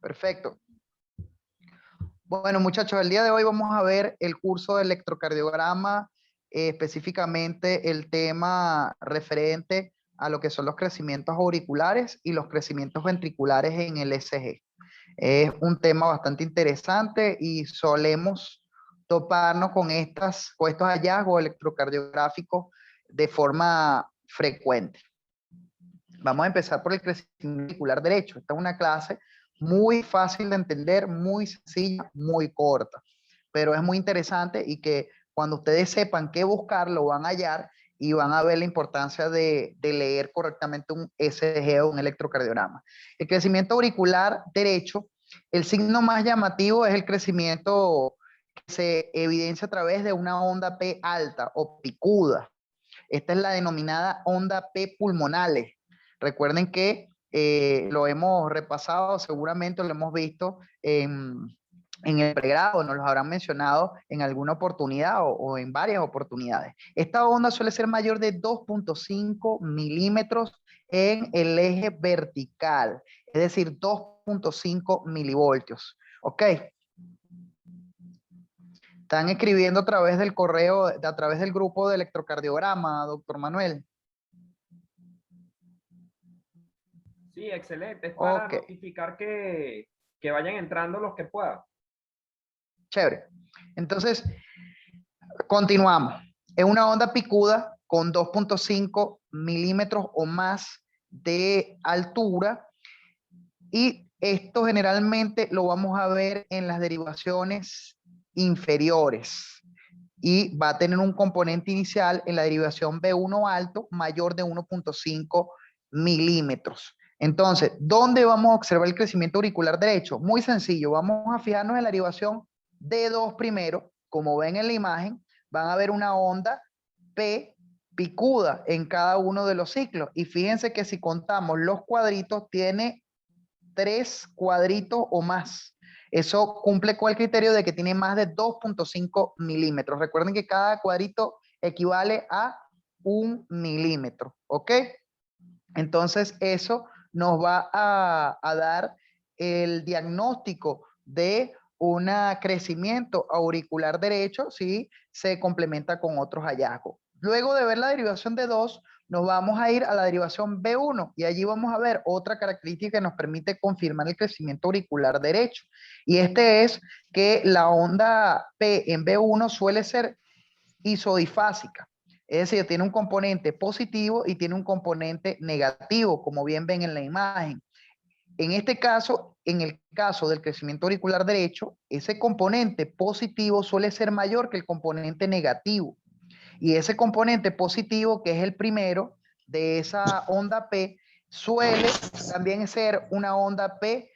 Perfecto. Bueno, muchachos, el día de hoy vamos a ver el curso de electrocardiograma, específicamente el tema referente a lo que son los crecimientos auriculares y los crecimientos ventriculares en el ECG. Es un tema bastante interesante y solemos toparnos con estos hallazgos electrocardiográficos de forma frecuente. Vamos a empezar por el crecimiento auricular derecho. Esta es una clase muy fácil de entender, muy sencilla, muy corta, pero es muy interesante y que cuando ustedes sepan qué buscar, lo van a hallar y van a ver la importancia de leer correctamente un ECG o un electrocardiograma. El crecimiento auricular derecho, el signo más llamativo es el crecimiento que se evidencia a través de una onda P alta o picuda. Esta es la denominada onda P pulmonales. Recuerden que lo hemos repasado, seguramente lo hemos visto en el pregrado, nos lo habrán mencionado en alguna oportunidad o en varias oportunidades. Esta onda suele ser mayor de 2.5 milímetros en el eje vertical, es decir, 2.5 milivoltios. ¿Ok? Están escribiendo a través del correo, a través del grupo de electrocardiograma, doctor Manuel. Sí, excelente. Es para Ok, notificar que vayan entrando los que puedan. chévere. Entonces, continuamos. Es una onda picuda con 2.5 milímetros o más de altura y esto generalmente lo vamos a ver en las derivaciones inferiores y va a tener un componente inicial en la derivación B1 alto mayor de 1.5 milímetros. Entonces, ¿dónde vamos a observar el crecimiento auricular derecho? Muy sencillo, vamos a fijarnos en la derivación D2 primero, como ven en la imagen, van a ver una onda P picuda en cada uno de los ciclos. Y fíjense que si contamos los cuadritos, tiene 3 cuadritos o más. Eso cumple con el criterio de que tiene más de 2.5 milímetros. Recuerden que cada cuadrito equivale a 1 milímetro, ¿ok? Entonces eso nos va a dar el diagnóstico de un crecimiento auricular derecho si se complementa con otros hallazgos. Luego de ver la derivación de 2, nos vamos a ir a la derivación B1 y allí vamos a ver otra característica que nos permite confirmar el crecimiento auricular derecho. Y este es que la onda P en B1 suele ser isodifásica. Es decir, tiene un componente positivo y tiene un componente negativo, como bien ven en la imagen. En este caso, en el caso del crecimiento auricular derecho, ese componente positivo suele ser mayor que el componente negativo. Y ese componente positivo, que es el primero de esa onda P, suele también ser una onda P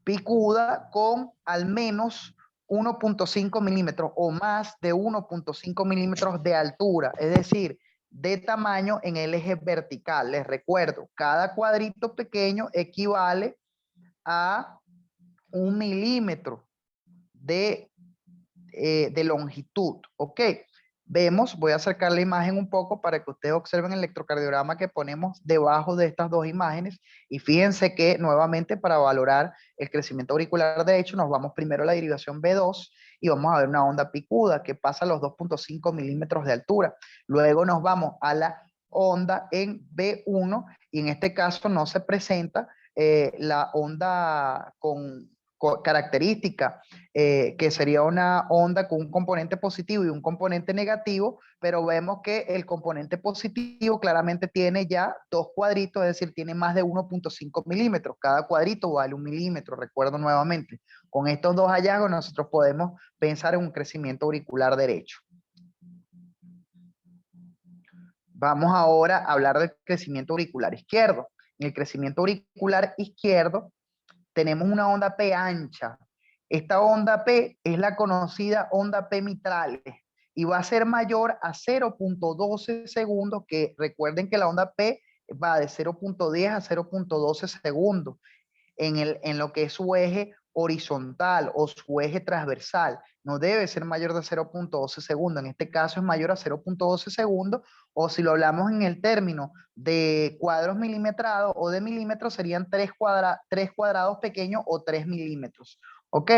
picuda con al menos 1.5 milímetros o más de 1.5 milímetros de altura, es decir, de tamaño en el eje vertical. Les recuerdo, cada cuadrito pequeño equivale a 1 milímetro de longitud, ¿ok? Vemos, voy a acercar la imagen un poco para que ustedes observen el electrocardiograma que ponemos debajo de estas dos imágenes y fíjense que nuevamente para valorar el crecimiento auricular derecho nos vamos primero a la derivación B2 y vamos a ver una onda picuda que pasa a los 2.5 milímetros de altura. Luego nos vamos a la onda en B1 y en este caso no se presenta la onda con característica que sería una onda con un componente positivo y un componente negativo, pero vemos que el componente positivo claramente tiene ya dos cuadritos, es decir, tiene más de 1.5 milímetros. Cada cuadrito vale 1 milímetro, recuerdo nuevamente. Con estos dos hallazgos nosotros podemos pensar en un crecimiento auricular derecho. Vamos ahora a hablar del crecimiento auricular izquierdo. En el crecimiento auricular izquierdo tenemos una onda P ancha. Esta onda P es la conocida onda P mitrales y va a ser mayor a 0.12 segundos, que recuerden que la onda P va de 0.10 a 0.12 segundos en lo que es su eje horizontal o su eje transversal. no debe ser mayor de 0.12 segundos. En este caso es mayor a 0.12 segundos, o si lo hablamos en el término de cuadros milimetrados o de milímetros, serían 3 cuadrados pequeños o 3 milímetros. ¿Ok?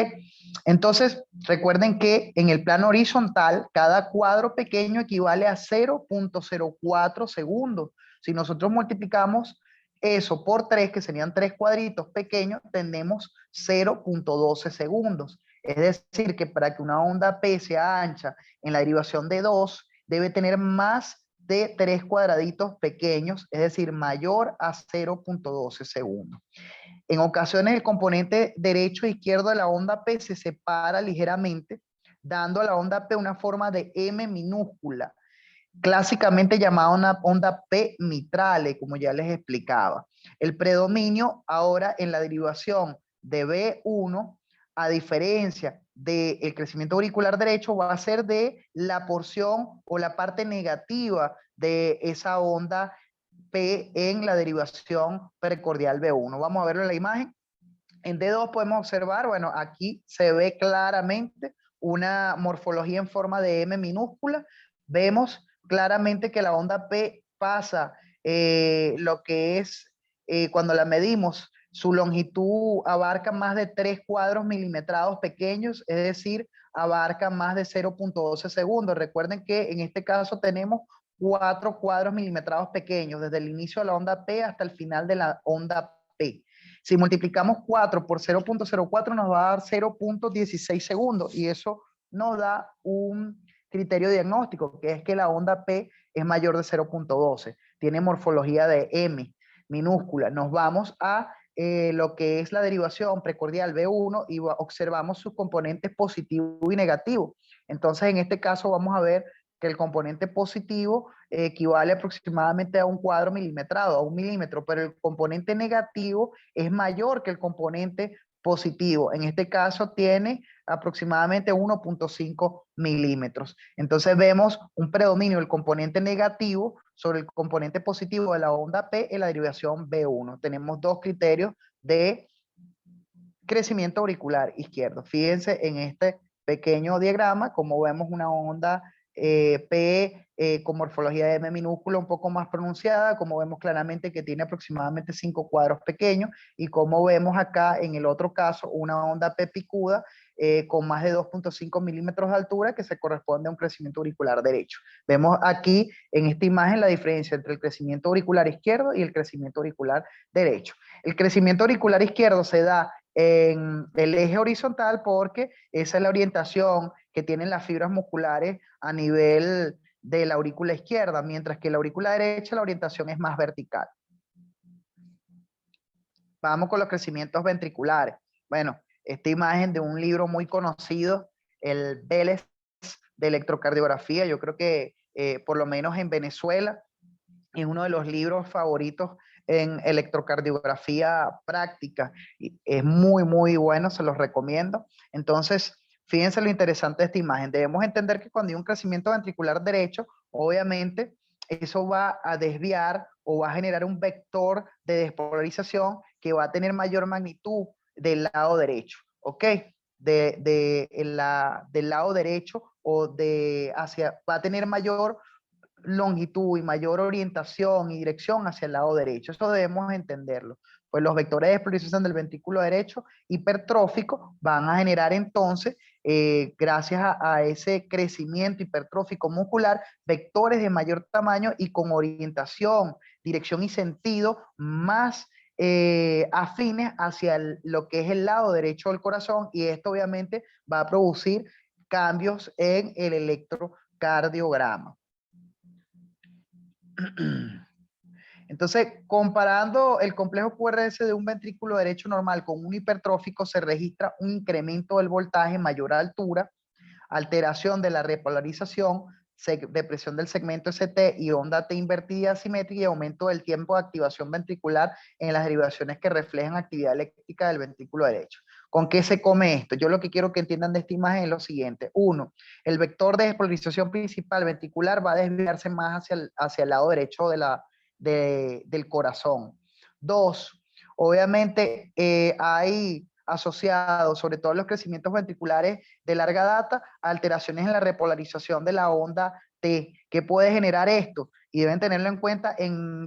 Entonces, recuerden que en el plano horizontal, cada cuadro pequeño equivale a 0.04 segundos. Si nosotros multiplicamos eso por 3, que serían 3 cuadritos pequeños, tenemos 0.12 segundos. Es decir, que para que una onda P sea ancha en la derivación de 2, debe tener más de 3 cuadraditos pequeños, es decir, mayor a 0.12 segundos. En ocasiones el componente derecho e izquierdo de la onda P se separa ligeramente, dando a la onda P una forma de M minúscula, clásicamente llamada una onda P mitrale, como ya les explicaba. El predominio ahora en la derivación de B1, a diferencia del crecimiento auricular derecho, va a ser de la porción o la parte negativa de esa onda P en la derivación precordial B1. Vamos a verlo en la imagen. En D2 podemos observar, bueno, aquí se ve claramente una morfología en forma de M minúscula. Vemos claramente que la onda P pasa lo que es, cuando la medimos, su longitud abarca más de 3 cuadros milimetrados pequeños, es decir, abarca más de 0.12 segundos. Recuerden que en este caso tenemos 4 cuadros milimetrados pequeños, desde el inicio de la onda P hasta el final de la onda P. Si multiplicamos 4 por 0.04 nos va a dar 0.16 segundos y eso nos da un criterio diagnóstico, que es que la onda P es mayor de 0.12. Tiene morfología de M minúscula. Nos vamos a lo que es la derivación precordial B1 y observamos sus componentes positivo y negativo. Entonces, en este caso vamos a ver que el componente positivo equivale aproximadamente a un cuadro milimetrado, a 1 milímetro, pero el componente negativo es mayor que el componente positivo. En este caso tiene aproximadamente 1.5 milímetros. Entonces vemos un predominio del componente negativo sobre el componente positivo de la onda P en la derivación B1. Tenemos dos criterios de crecimiento auricular izquierdo. Fíjense en este pequeño diagrama, como vemos una onda P con morfología de M minúscula un poco más pronunciada, como vemos claramente que tiene aproximadamente 5 cuadros pequeños, y como vemos acá en el otro caso, una onda P picuda con más de 2.5 milímetros de altura que se corresponde a un crecimiento auricular derecho. Vemos aquí en esta imagen la diferencia entre el crecimiento auricular izquierdo y el crecimiento auricular derecho. El crecimiento auricular izquierdo se da en el eje horizontal porque esa es la orientación que tienen las fibras musculares a nivel de la aurícula izquierda, mientras que la aurícula derecha la orientación es más vertical. Vamos con los crecimientos ventriculares. Bueno, esta imagen de un libro muy conocido, el Vélez de electrocardiografía, yo creo que por lo menos en Venezuela es uno de los libros favoritos en electrocardiografía práctica. Y es muy, muy bueno, se los recomiendo. Entonces, fíjense lo interesante de esta imagen. Debemos entender que cuando hay un crecimiento ventricular derecho, obviamente eso va a desviar o va a generar un vector de despolarización que va a tener mayor magnitud del lado derecho, ¿ok? Del lado derecho o va a tener mayor longitud y mayor orientación y dirección hacia el lado derecho. Eso debemos entenderlo. Pues los vectores de despolarización del ventrículo derecho hipertrófico van a generar entonces, gracias a ese crecimiento hipertrófico muscular, vectores de mayor tamaño y con orientación, dirección y sentido más afines hacia lo que es el lado derecho del corazón, y esto obviamente va a producir cambios en el electrocardiograma. Entonces, comparando el complejo QRS de un ventrículo derecho normal con un hipertrófico, se registra un incremento del voltaje, mayor altura, alteración de la repolarización, depresión del segmento ST y onda T invertida asimétrica, y aumento del tiempo de activación ventricular en las derivaciones que reflejan actividad eléctrica del ventrículo derecho. ¿Con qué se come esto? Yo lo que quiero que entiendan de esta imagen es lo siguiente. Uno, el vector de despolarización principal ventricular va a desviarse más hacia el lado derecho del corazón. Dos, obviamente hay asociado, sobre todo los crecimientos ventriculares de larga data, a alteraciones en la repolarización de la onda T. ¿Qué puede generar esto? Y deben tenerlo en cuenta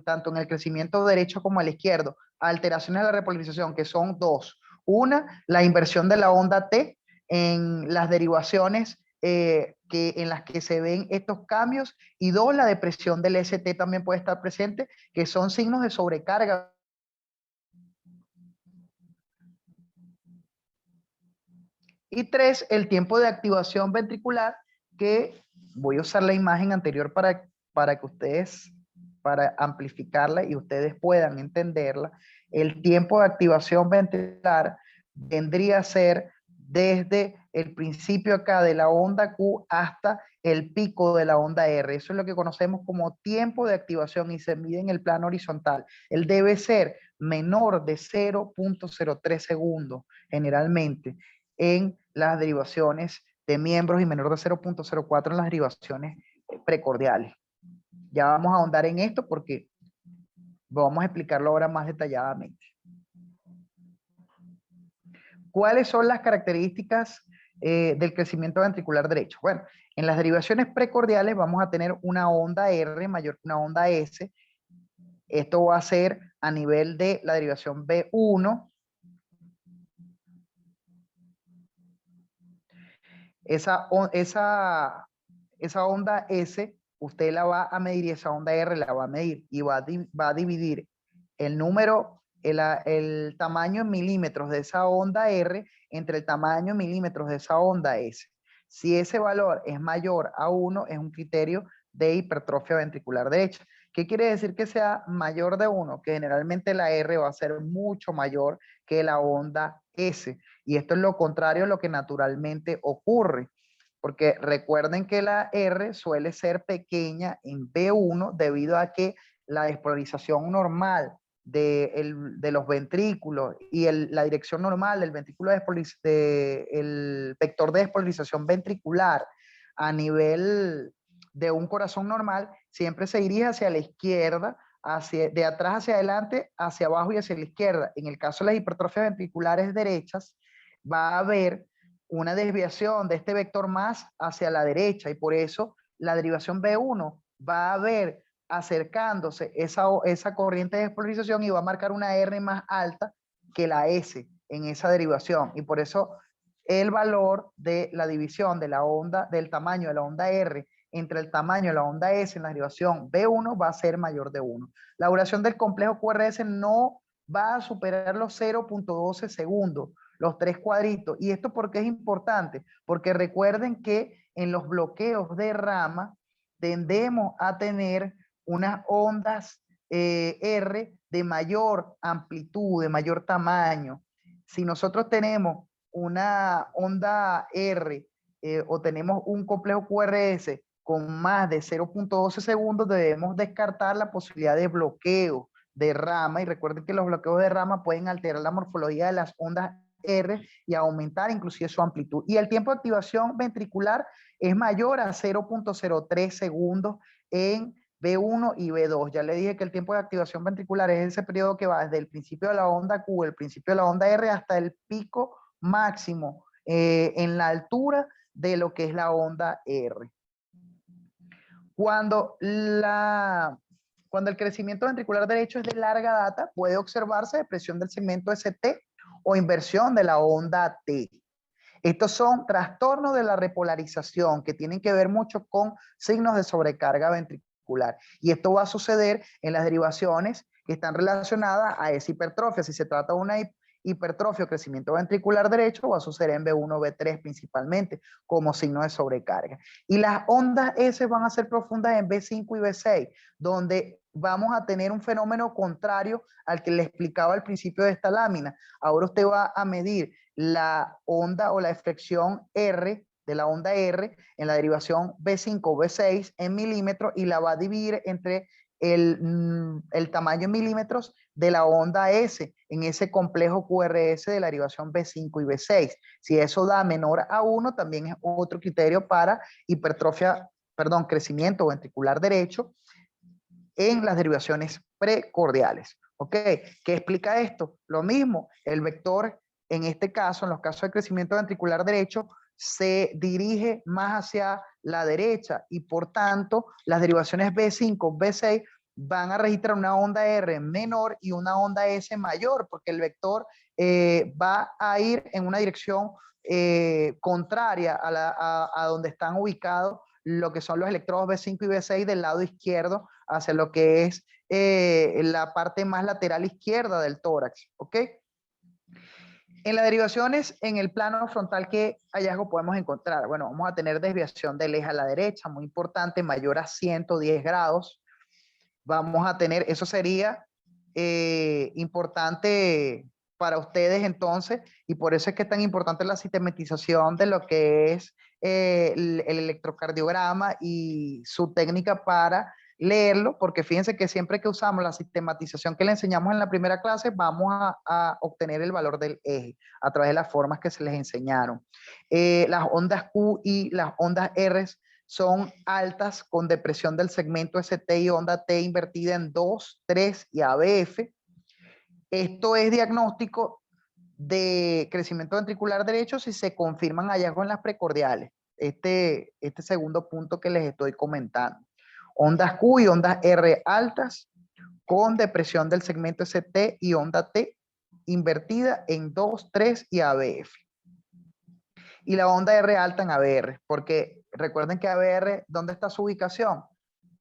tanto en el crecimiento derecho como el izquierdo. Alteraciones de la repolarización, que son dos. Una, la inversión de la onda T en las derivaciones en las que se ven estos cambios, y dos, la depresión del ST también puede estar presente, que son signos de sobrecarga. Y tres, el tiempo de activación ventricular, que voy a usar la imagen anterior para que ustedes, para amplificarla y ustedes puedan entenderla. El tiempo de activación ventricular vendría a ser desde el principio acá de la onda Q hasta el pico de la onda R. Eso es lo que conocemos como tiempo de activación y se mide en el plano horizontal. Él debe ser menor de 0.03 segundos generalmente en las derivaciones de miembros y menor de 0.04 en las derivaciones precordiales. Ya vamos a ahondar en esto porque vamos a explicarlo ahora más detalladamente. ¿Cuáles son las características del crecimiento ventricular derecho? Bueno, en las derivaciones precordiales vamos a tener una onda R mayor que una onda S. Esto va a ser a nivel de la derivación B1. Esa onda S, usted la va a medir y esa onda R la va a medir y va a dividir el número, el tamaño en milímetros de esa onda R entre el tamaño en milímetros de esa onda S. Si ese valor es mayor a 1, es un criterio de hipertrofia ventricular derecha. ¿Qué quiere decir que sea mayor de 1? Que generalmente la R va a ser mucho mayor que la onda S. Y esto es lo contrario a lo que naturalmente ocurre. Porque recuerden que la R suele ser pequeña en B1 debido a que la despolarización normal de los ventrículos y la dirección normal del ventrículo el vector de despolarización ventricular a nivel de un corazón normal siempre se dirige hacia la izquierda, de atrás hacia adelante, hacia abajo y hacia la izquierda. En el caso de las hipertrofias ventriculares derechas, va a haber una desviación de este vector más hacia la derecha y por eso la derivación B1 va a ver acercándose esa corriente de despolarización y va a marcar una R más alta que la S en esa derivación y por eso el valor de la división de la onda, del tamaño de la onda R entre el tamaño de la onda S en la derivación B1 va a ser mayor de 1. La duración del complejo QRS no va a superar los 0.12 segundos, los tres cuadritos. ¿Y esto por qué es importante? Porque recuerden que en los bloqueos de rama tendemos a tener unas ondas R de mayor amplitud, de mayor tamaño. Si nosotros tenemos una onda R o tenemos un complejo QRS con más de 0.12 segundos, debemos descartar la posibilidad de bloqueo de rama. Y recuerden que los bloqueos de rama pueden alterar la morfología de las ondas R y aumentar inclusive su amplitud. Y el tiempo de activación ventricular es mayor a 0.03 segundos en B1 y B2. Ya le dije que el tiempo de activación ventricular es ese periodo que va desde el principio de la onda Q, el principio de la onda R, hasta el pico máximo en la altura de lo que es la onda R. Cuando el crecimiento ventricular derecho es de larga data, puede observarse depresión del segmento ST o inversión de la onda T. Estos son trastornos de la repolarización que tienen que ver mucho con signos de sobrecarga ventricular. Y esto va a suceder en las derivaciones que están relacionadas a esa hipertrofia. Si se trata de una hipertrofia o crecimiento ventricular derecho, va a suceder en B1, B3 principalmente, como signo de sobrecarga. Y las ondas S van a ser profundas en B5 y B6, donde vamos a tener un fenómeno contrario al que le explicaba al principio de esta lámina. Ahora usted va a medir la onda o la eflexión R de la onda R en la derivación B5 o B6 en milímetros y la va a dividir entre el tamaño en milímetros de la onda S en ese complejo QRS de la derivación B5 y B6. Si eso da menor a 1, también es otro criterio para crecimiento ventricular derecho en las derivaciones precordiales. ¿Ok? ¿Qué explica esto? Lo mismo, el vector en este caso, en los casos de crecimiento ventricular derecho, se dirige más hacia la derecha y por tanto las derivaciones B5, B6 van a registrar una onda R menor y una onda S mayor, porque el vector va a ir en una dirección contraria a donde están ubicados lo que son los electrodos B5 y B6 del lado izquierdo hacia lo que es la parte más lateral izquierda del tórax, ¿ok? En las derivaciones en el plano frontal, ¿qué hallazgo podemos encontrar? Bueno, vamos a tener desviación del eje a la derecha, muy importante, mayor a 110 grados. Vamos a tener, eso sería importante para ustedes entonces, y por eso es que es tan importante la sistematización de lo que es el electrocardiograma y su técnica para leerlo, porque fíjense que siempre que usamos la sistematización que le enseñamos en la primera clase, vamos a obtener el valor del eje a través de las formas que se les enseñaron. Las ondas Q y las ondas R son altas con depresión del segmento ST y onda T invertida en 2, 3 y ABF. Esto es diagnóstico de crecimiento ventricular derecho si se confirman hallazgos en las precordiales. Este segundo punto que les estoy comentando. Ondas Q y ondas R altas con depresión del segmento ST y onda T invertida en 2, 3 y ABF. Y la onda R alta en ABR, porque recuerden que ABR, ¿dónde está su ubicación?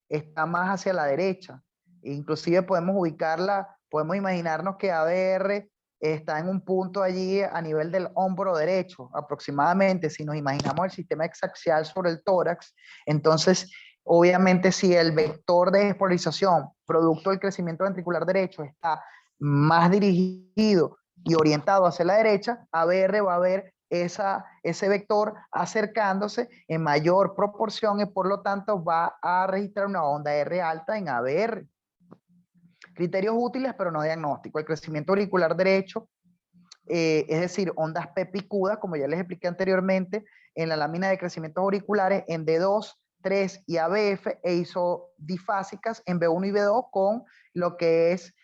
Está más hacia la derecha. Inclusive podemos ubicarla, podemos imaginarnos que ABR está en un punto allí a nivel del hombro derecho, aproximadamente. Si nos imaginamos el sistema exaxial sobre el tórax, entonces, obviamente, si el vector de despolarización, producto del crecimiento ventricular derecho, está más dirigido y orientado hacia la derecha, ABR va a ver ese vector acercándose en mayor proporción y por lo tanto va a registrar una onda R alta en ABR. Criterios útiles pero no diagnóstico. El crecimiento auricular derecho, es decir, ondas P picudas, como ya les expliqué anteriormente, en la lámina de crecimientos auriculares en D2, 3 y ABF e isodifásicas en B1 y B2 con lo que es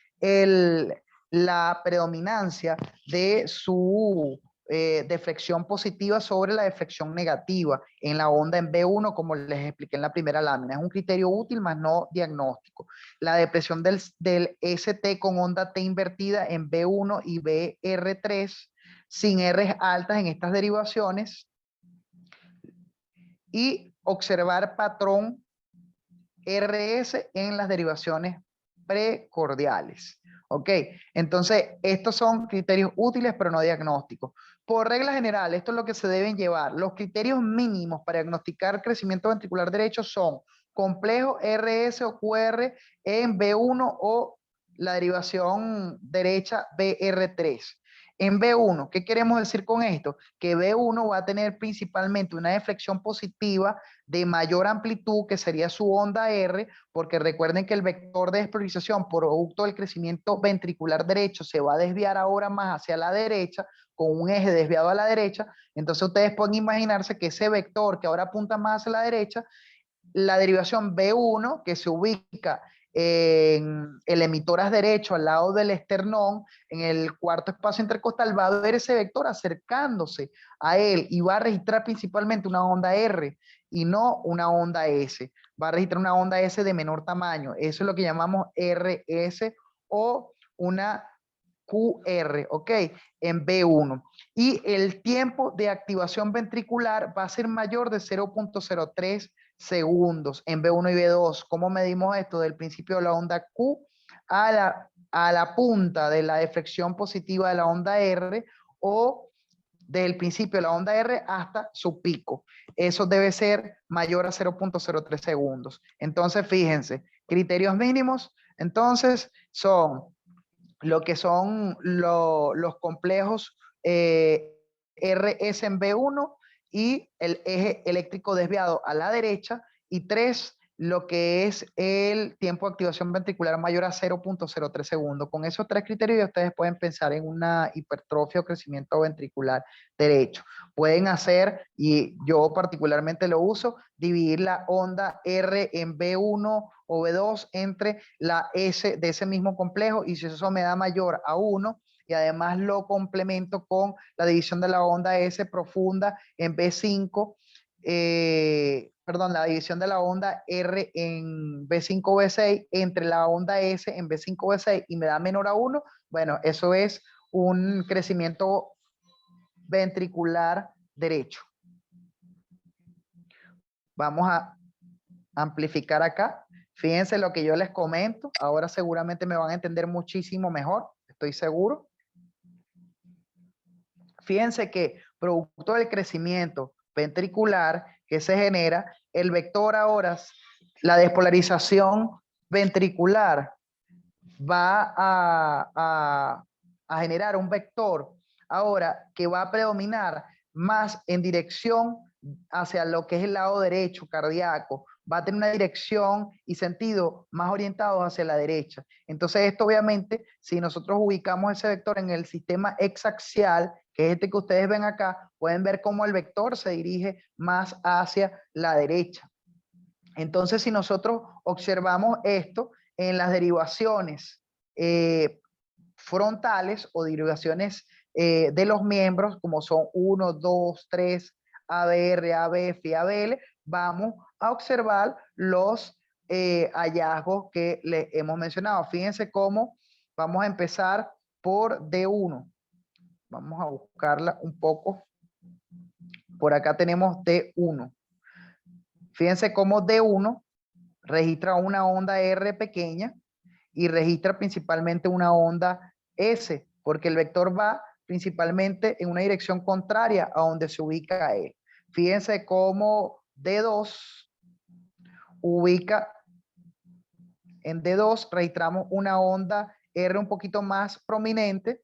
la predominancia de su deflexión positiva sobre la deflexión negativa en la onda en B1, como les expliqué en la primera lámina. Es un criterio útil, más no diagnóstico. La depresión del ST con onda T invertida en B1 y BR3, sin R altas en estas derivaciones, y observar patrón RS en las derivaciones precordiales. ¿Ok? Entonces, estos son criterios útiles pero no diagnósticos. Por regla general, esto es lo que se deben llevar. Los criterios mínimos para diagnosticar crecimiento ventricular derecho son complejo RS o QR en B1 o la derivación derecha BR3. En B1, ¿qué queremos decir con esto? Que B1 va a tener principalmente una deflexión positiva de mayor amplitud, que sería su onda R, porque recuerden que el vector de despolarización producto del crecimiento ventricular derecho se va a desviar ahora más hacia la derecha, con un eje desviado a la derecha. Entonces ustedes pueden imaginarse que ese vector que ahora apunta más hacia la derecha, la derivación B1, que se ubica en el emitoras derecho al lado del esternón, en el cuarto espacio intercostal, va a ver ese vector acercándose a él y va a registrar principalmente una onda R y no una onda S. Va a registrar una onda S de menor tamaño. Eso es lo que llamamos RS o una QR, ¿ok? En B1. Y el tiempo de activación ventricular va a ser mayor de 0.03 segundos en B1 y B2. ¿Cómo medimos esto? Del principio de la onda Q a la punta de la deflexión positiva de la onda R o del principio de la onda R hasta su pico. Eso debe ser mayor a 0.03 segundos. Entonces, fíjense, criterios mínimos, entonces, son lo que son los complejos RS en B1 y el eje eléctrico desviado a la derecha, y 3, lo que es el tiempo de activación ventricular mayor a 0.03 segundos. Con esos 3 criterios ya ustedes pueden pensar en una hipertrofia o crecimiento ventricular derecho. Pueden hacer, y yo particularmente lo uso, dividir la onda R en B1 o B2 entre la S de ese mismo complejo, y si eso me da mayor a 1, y además lo complemento con la división de la onda S profunda en B5, perdón, la división de la onda R en B5, B6 entre la onda S en B5, B6 y me da menor a 1, bueno, eso es un crecimiento ventricular derecho. Vamos a amplificar acá. Fíjense lo que yo les comento. Ahora seguramente me van a entender muchísimo mejor. Estoy seguro. Fíjense que producto del crecimiento ventricular que se genera, el vector ahora, la despolarización ventricular va a generar un vector ahora que va a predominar más en dirección hacia lo que es el lado derecho cardíaco, va a tener una dirección y sentido más orientados hacia la derecha. Entonces esto obviamente, si nosotros ubicamos ese vector en el sistema exaxial, que es este que ustedes ven acá, pueden ver cómo el vector se dirige más hacia la derecha. Entonces si nosotros observamos esto en las derivaciones frontales o derivaciones de los miembros, como son 1, 2, 3, ABR, ABF y ABL, vamos a observar los hallazgos que les hemos mencionado. Fíjense cómo vamos a empezar por D1. Vamos a buscarla un poco. Por acá tenemos D1. Fíjense cómo D1 registra una onda R pequeña y registra principalmente una onda S, porque el vector va principalmente en una dirección contraria a donde se ubica él. Fíjense cómo D2 ubica, en D2 registramos una onda R un poquito más prominente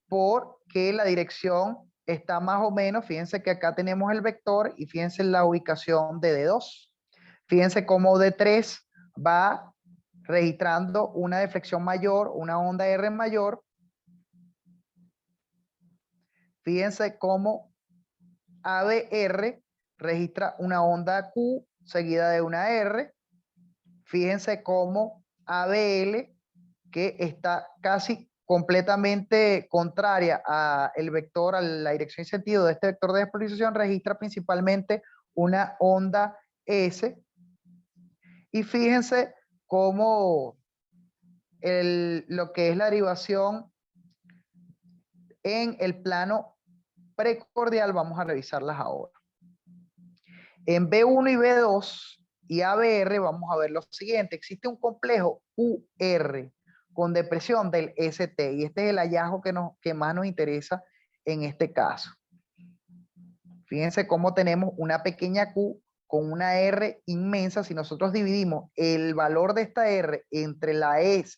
porque la dirección está más o menos, fíjense que acá tenemos el vector y fíjense la ubicación de D2. Fíjense cómo D3 va registrando una deflexión mayor, una onda R mayor. Fíjense cómo ABR registra una onda Q seguida de una R. Fíjense cómo ABL, que está casi completamente contraria a el vector, a la dirección y sentido de este vector de despolarización, registra principalmente una onda S. Y fíjense cómo lo que es la derivación en el plano precordial, vamos a revisarlas ahora. En B1 y B2 y ABR vamos a ver lo siguiente. Existe un complejo QR con depresión del ST y este es el hallazgo que más nos interesa en este caso. Fíjense cómo tenemos una pequeña Q con una R inmensa. Si nosotros dividimos el valor de esta R entre la S,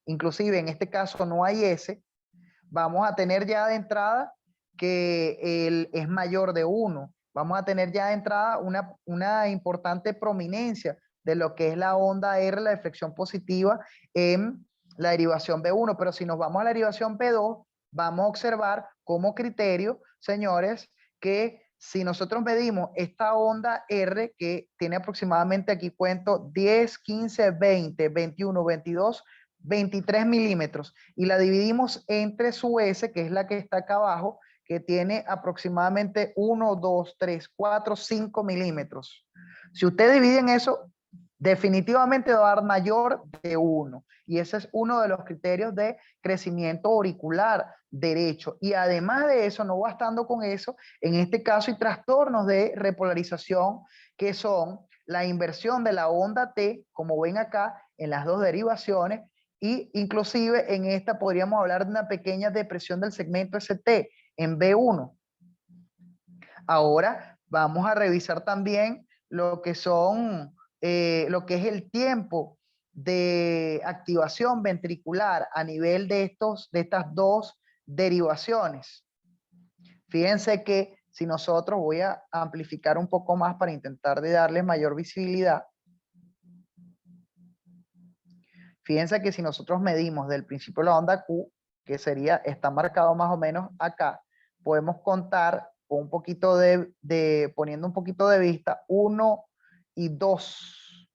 inclusive en este caso no hay S, vamos a tener ya de entrada que es mayor de 1. Vamos a tener ya de entrada una importante prominencia de lo que es la onda R, la deflexión positiva en la derivación B1. Pero si nos vamos a la derivación B2, vamos a observar como criterio, señores, que si nosotros medimos esta onda R, que tiene aproximadamente, aquí cuento, 10, 15, 20, 21, 22, 23 milímetros, y la dividimos entre su S, que es la que está acá abajo, que tiene aproximadamente 1, 2, 3, 4, 5 milímetros. Si ustedes dividen eso, definitivamente va a dar mayor de 1. Y ese es uno de los criterios de crecimiento auricular derecho. Y además de eso, no bastando con eso, en este caso hay trastornos de repolarización que son la inversión de la onda T, como ven acá en las dos derivaciones, y inclusive en esta podríamos hablar de una pequeña depresión del segmento ST en B1. Ahora vamos a revisar también lo que son, lo que es el tiempo de activación ventricular a nivel de estas dos derivaciones. Fíjense que si nosotros, voy a amplificar un poco más para intentar de darles mayor visibilidad. Fíjense que si nosotros medimos del principio de la onda Q, que sería, está marcado más o menos acá, podemos contar con un poquito poniendo un poquito de vista, 1 y 2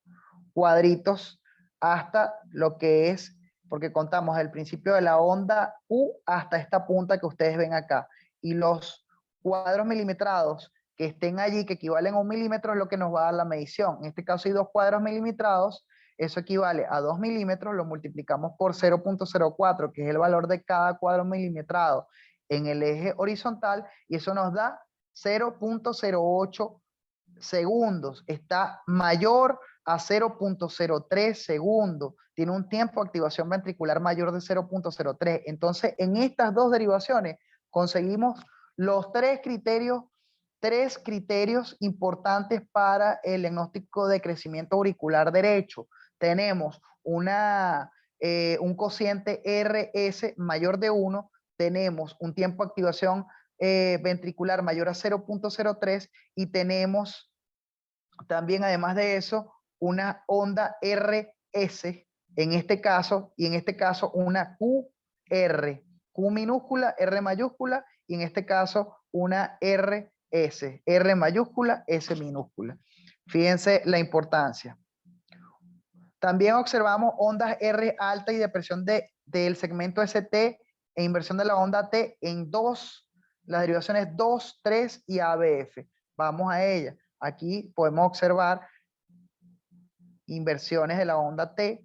cuadritos hasta lo que es porque contamos el principio de la onda U hasta esta punta que ustedes ven acá. Y los cuadros milimetrados que estén allí, que equivalen a 1 milímetro, es lo que nos va a dar la medición. En este caso hay 2 cuadros milimetrados, eso equivale a 2 milímetros, lo multiplicamos por 0.04, que es el valor de cada cuadro milimetrado en el eje horizontal, y eso nos da 0.08 segundos. Está mayor a 0.03 segundos. Tiene un tiempo de activación ventricular mayor de 0.03. Entonces, en estas dos derivaciones conseguimos los tres criterios importantes para el diagnóstico de crecimiento auricular derecho. Tenemos un cociente RS mayor de 1, tenemos un tiempo de activación ventricular mayor a 0.03 y tenemos también, además de eso, una onda RS en este caso, y en este caso una QR, Q minúscula, R mayúscula, y en este caso una RS, R mayúscula, S minúscula. Fíjense la importancia. También observamos ondas R alta y depresión del segmento ST e inversión de la onda T en las derivaciones 2, 3 y ABF. Vamos a ella. Aquí podemos observar inversiones de la onda T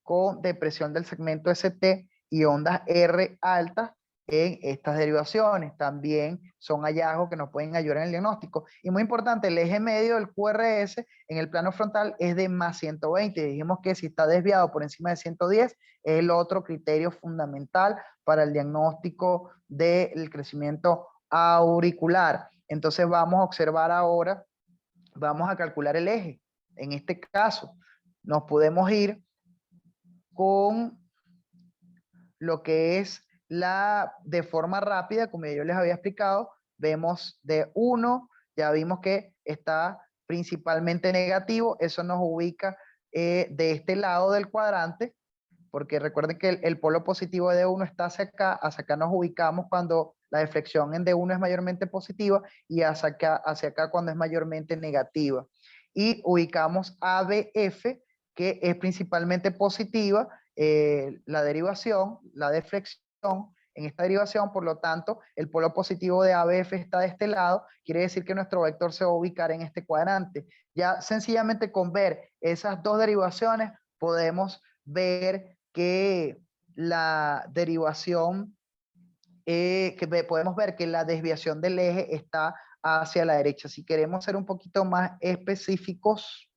con depresión del segmento ST y ondas R altas en estas derivaciones. También son hallazgos que nos pueden ayudar en el diagnóstico. Y muy importante, el eje medio del QRS en el plano frontal es de más 120. Dijimos que si está desviado por encima de 110, es el otro criterio fundamental para el diagnóstico del crecimiento auricular. Entonces vamos a observar ahora, vamos a calcular el eje. En este caso, nos podemos ir con lo que es de forma rápida, como yo les había explicado, vemos de 1, ya vimos que está principalmente negativo, eso nos ubica de este lado del cuadrante, porque recuerden que el polo positivo de D1 está hacia acá nos ubicamos cuando la deflexión en D1 es mayormente positiva y hacia acá cuando es mayormente negativa. Y ubicamos ABF, que es principalmente positiva, la derivación, la deflexión en esta derivación, por lo tanto, el polo positivo de ABF está de este lado, quiere decir que nuestro vector se va a ubicar en este cuadrante. Ya sencillamente con ver esas dos derivaciones podemos ver que la derivación, podemos ver que la desviación del eje está hacia la derecha. Si queremos ser un poquito más específicos,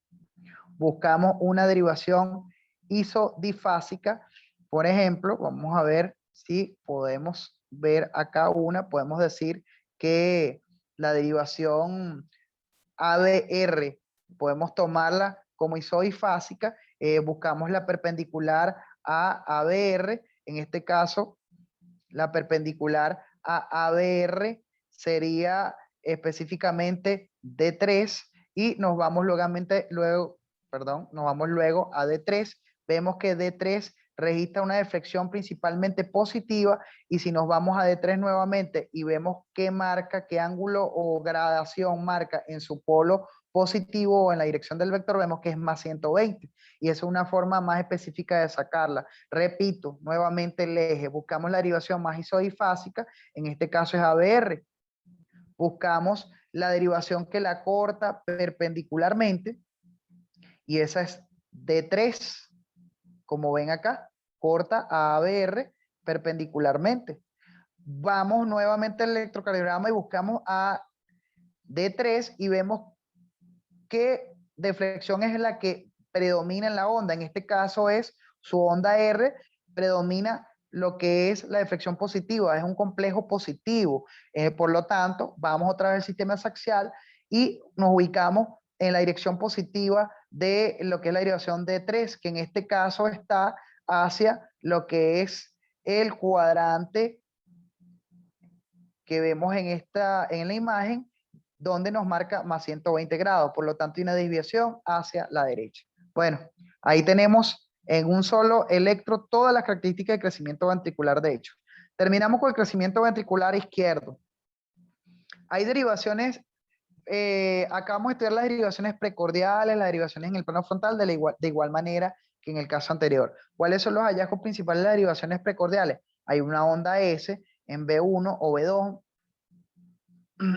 buscamos una derivación isodifásica. Por ejemplo, vamos a ver si podemos ver acá podemos decir que la derivación ADR, podemos tomarla como isodifásica, buscamos la perpendicular a ABR, en este caso, la perpendicular a ABR sería específicamente D3 y nos vamos nos vamos luego a D3, vemos que D3 registra una deflexión principalmente positiva y si nos vamos a D3 nuevamente y vemos qué marca, qué ángulo o gradación marca en su polo positivo o en la dirección del vector, vemos que es más 120 y esa es una forma más específica de sacarla. Repito, nuevamente el eje, buscamos la derivación más isodifásica, en este caso es ABR. Buscamos la derivación que la corta perpendicularmente y esa es D3, como ven acá, corta a ABR perpendicularmente. Vamos nuevamente al electrocardiograma y buscamos a D3 y vemos qué deflexión es la que predomina en la onda. En este caso es su onda R, predomina lo que es la deflexión positiva, es un complejo positivo. Por lo tanto, vamos otra vez al sistema axial y nos ubicamos en la dirección positiva de lo que es la derivación D3, que en este caso está hacia lo que es el cuadrante que vemos en la imagen, donde nos marca más 120 grados. Por lo tanto, hay una desviación hacia la derecha. Bueno, ahí tenemos en un solo electro todas las características de crecimiento ventricular de hecho. Terminamos con el crecimiento ventricular izquierdo. Hay derivaciones, acá vamos a estudiar las derivaciones precordiales, las derivaciones en el plano frontal, de igual manera que en el caso anterior. ¿Cuáles son los hallazgos principales de las derivaciones precordiales? Hay una onda S en B1 o B2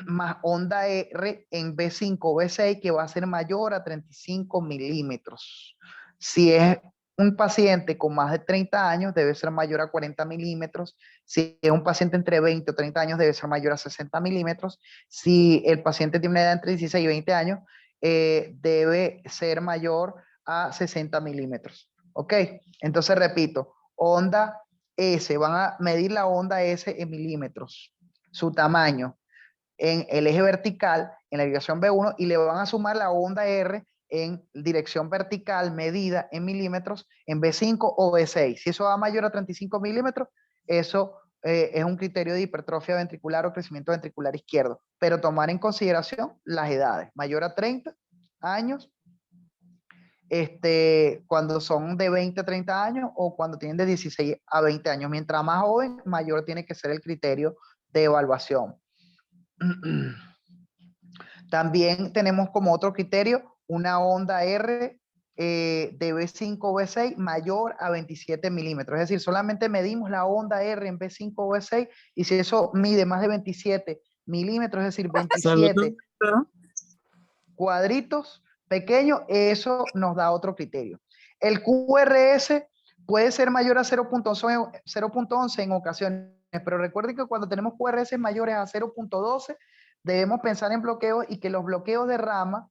más onda R en B5 o B6 que va a ser mayor a 35 milímetros. Si es un paciente con más de 30 años, debe ser mayor a 40 milímetros. Si es un paciente entre 20 o 30 años, debe ser mayor a 60 milímetros. Si el paciente tiene una edad entre 16 y 20 años, debe ser mayor a 60 milímetros. ¿Ok? Entonces, repito, onda S, van a medir la onda S en milímetros, su tamaño en el eje vertical, en la dirección B1, y le van a sumar la onda R en dirección vertical medida en milímetros en B5 o B6. Si eso va mayor a 35 milímetros, eso es un criterio de hipertrofia ventricular o crecimiento ventricular izquierdo, pero tomar en consideración las edades, mayor a 30 años, cuando son de 20 a 30 años o cuando tienen de 16 a 20 años. Mientras más joven, mayor tiene que ser el criterio de evaluación. También tenemos como otro criterio una onda R de B5 o B6 mayor a 27 milímetros. Es decir, solamente medimos la onda R en B5 o B6 y si eso mide más de 27 milímetros, es decir, 27 cuadritos pequeños, eso nos da otro criterio. El QRS puede ser mayor a 0.11 en ocasiones, pero recuerden que cuando tenemos QRS mayores a 0.12, debemos pensar en bloqueos y que los bloqueos de rama,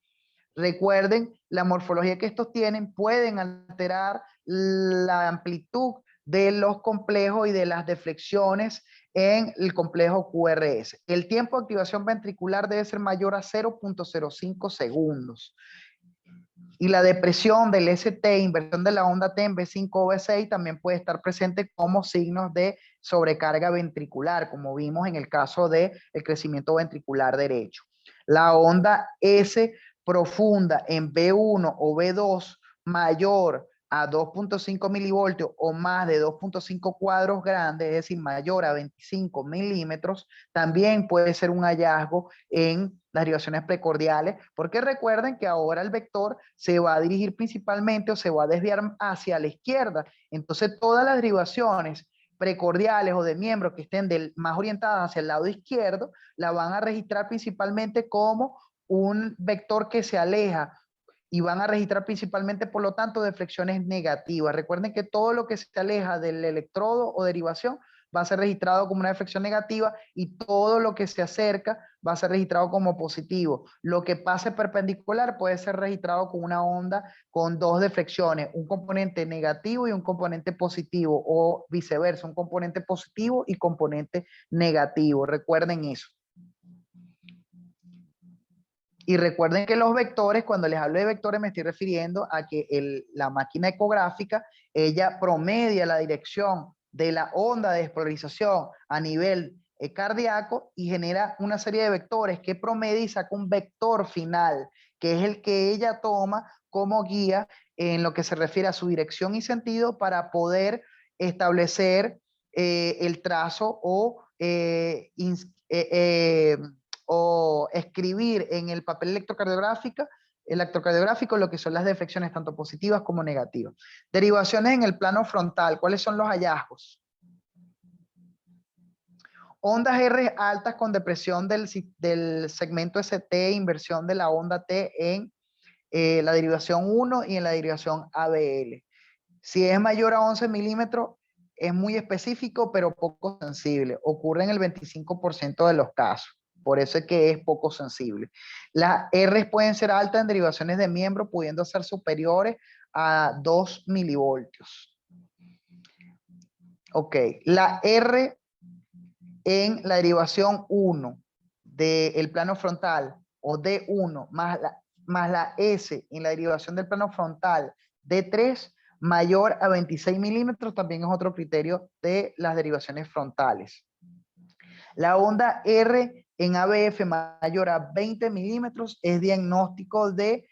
recuerden, la morfología que estos tienen pueden alterar la amplitud de los complejos y de las deflexiones en el complejo QRS. El tiempo de activación ventricular debe ser mayor a 0.05 segundos. Y la depresión del ST, inversión de la onda T en B5 o B6, también puede estar presente como signos de sobrecarga ventricular, como vimos en el caso del crecimiento ventricular derecho. La onda S profunda en B1 o B2 mayor a 2.5 milivoltios o más de 2.5 cuadros grandes, es decir, mayor a 25 milímetros, también puede ser un hallazgo en las derivaciones precordiales, porque recuerden que ahora el vector se va a dirigir principalmente o se va a desviar hacia la izquierda. Entonces, todas las derivaciones precordiales o de miembros que estén más orientadas hacia el lado izquierdo, la van a registrar principalmente como un vector que se aleja y van a registrar principalmente, por lo tanto, deflexiones negativas. Recuerden que todo lo que se aleja del electrodo o derivación va a ser registrado como una deflexión negativa y todo lo que se acerca va a ser registrado como positivo. Lo que pase perpendicular puede ser registrado con una onda con dos deflexiones, un componente negativo y un componente positivo, o viceversa, un componente positivo y componente negativo. Recuerden eso. Y recuerden que los vectores, cuando les hablo de vectores, me estoy refiriendo a que la máquina ecográfica, ella promedia la dirección de la onda de despolarización a nivel cardíaco y genera una serie de vectores que promedia y saca un vector final, que es el que ella toma como guía en lo que se refiere a su dirección y sentido para poder establecer el trazo o escribir en el papel electrocardiográfico lo que son las deflexiones tanto positivas como negativas. Derivaciones en el plano frontal. ¿Cuáles son los hallazgos? Ondas R altas con depresión del segmento ST, inversión de la onda T en la derivación 1 y en la derivación ABL. Si es mayor a 11 milímetros, es muy específico, pero poco sensible. Ocurre en el 25% de los casos. Por eso es que es poco sensible. Las R pueden ser altas en derivaciones de miembro, pudiendo ser superiores a 2 milivoltios. Ok, la R en la derivación 1 del plano frontal o D1 más la S en la derivación del plano frontal D3 mayor a 26 milímetros también es otro criterio de las derivaciones frontales. La onda R en ABF mayor a 20 milímetros es diagnóstico de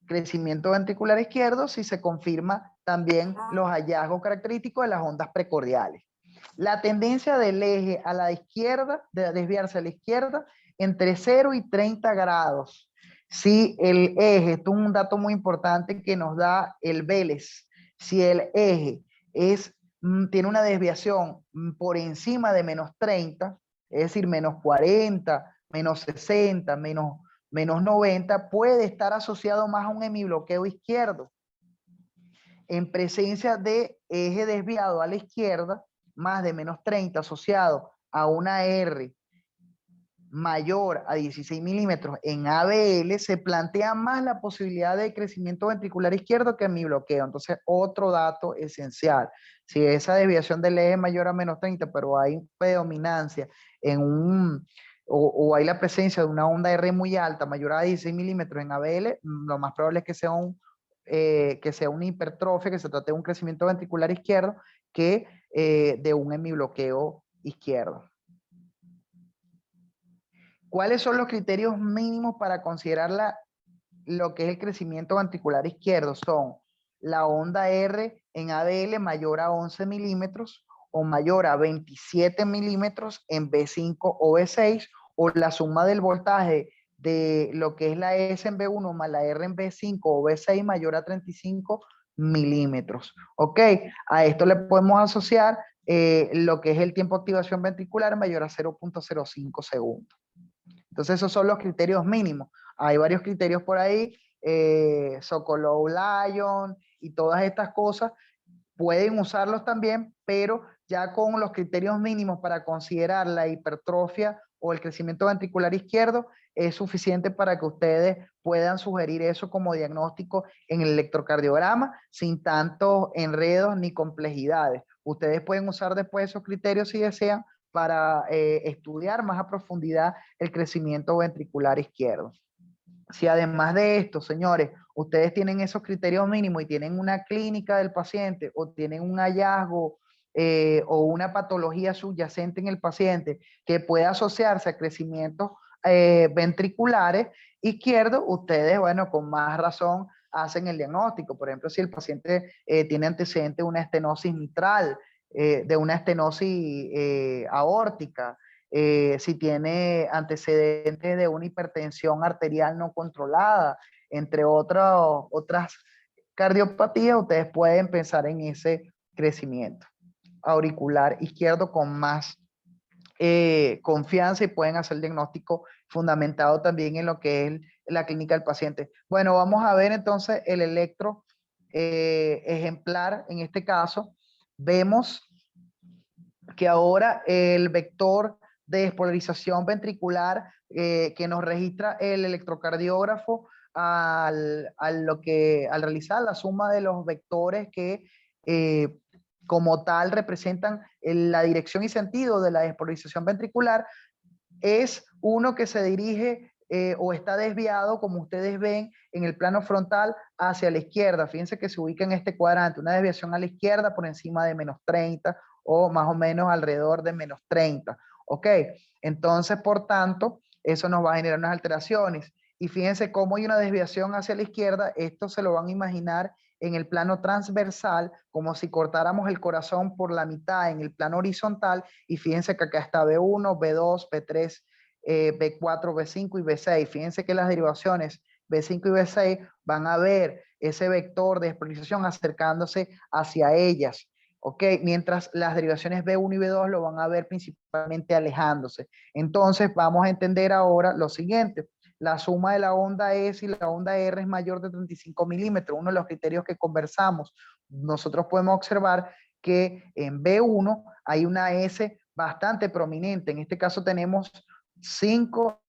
crecimiento ventricular izquierdo si se confirma también los hallazgos característicos de las ondas precordiales. La tendencia del eje a la izquierda, de desviarse a la izquierda, entre 0 y 30 grados. Si el eje, esto es un dato muy importante que nos da el Vélez, si el eje tiene una desviación por encima de -30, es decir, -40, -60, -90, puede estar asociado más a un hemibloqueo izquierdo. En presencia de eje desviado a la izquierda, más de -30 asociado a una R mayor a 16 milímetros en ABL, se plantea más la posibilidad de crecimiento ventricular izquierdo que en mi bloqueo. Entonces, otro dato esencial. Si esa desviación del eje es mayor a -30, pero hay predominancia en o hay la presencia de una onda R muy alta, mayor a 16 milímetros en ABL, lo más probable es que sea una hipertrofia, que se trate de un crecimiento ventricular izquierdo, que de un hemibloqueo izquierdo. ¿Cuáles son los criterios mínimos para considerar lo que es el crecimiento ventricular izquierdo? Son la onda R en ADL mayor a 11 milímetros o mayor a 27 milímetros en B5 o B6, o la suma del voltaje de lo que es la S en B1 más la R en B5 o B6 mayor a 35 milímetros. ¿Ok? A esto le podemos asociar lo que es el tiempo de activación ventricular mayor a 0.05 segundos. Entonces esos son los criterios mínimos. Hay varios criterios por ahí, Sokolov-Lyon y todas estas cosas pueden usarlos también, pero ya con los criterios mínimos para considerar la hipertrofia o el crecimiento ventricular izquierdo es suficiente para que ustedes puedan sugerir eso como diagnóstico en el electrocardiograma sin tantos enredos ni complejidades. Ustedes pueden usar después esos criterios si desean para estudiar más a profundidad el crecimiento ventricular izquierdo. Si además de esto, señores, ustedes tienen esos criterios mínimos y tienen una clínica del paciente o tienen un hallazgo o una patología subyacente en el paciente que pueda asociarse a crecimientos ventriculares izquierdos, ustedes, bueno, con más razón hacen el diagnóstico. Por ejemplo, si el paciente tiene antecedente de una estenosis mitral, de una estenosis aórtica, si tiene antecedentes de una hipertensión arterial no controlada, entre otras cardiopatías, ustedes pueden pensar en ese crecimiento auricular izquierdo con más confianza y pueden hacer el diagnóstico fundamentado también en lo que es la clínica del paciente. Bueno, vamos a ver entonces el electro ejemplar. En este caso, vemos que ahora el vector de despolarización ventricular que nos registra el electrocardiógrafo al realizar la suma de los vectores que como tal representan la dirección y sentido de la despolarización ventricular, es uno que se dirige o está desviado, como ustedes ven, en el plano frontal hacia la izquierda. Fíjense que se ubica en este cuadrante, una desviación a la izquierda por encima de -30 o más o menos alrededor de -30. ¿Ok? Entonces, por tanto, eso nos va a generar unas alteraciones. Y fíjense cómo hay una desviación hacia la izquierda. Esto se lo van a imaginar en el plano transversal, como si cortáramos el corazón por la mitad en el plano horizontal. Y fíjense que acá está B1, B2, B3, B4, B5 y B6. Fíjense que las derivaciones B5 y B6 van a ver ese vector de despolarización acercándose hacia ellas. ¿Ok? Mientras las derivaciones B1 y B2 lo van a ver principalmente alejándose. Entonces vamos a entender ahora lo siguiente. La suma de la onda S y la onda R es mayor de 35 milímetros, uno de los criterios que conversamos. Nosotros podemos observar que en B1 hay una S bastante prominente. En este caso tenemos 5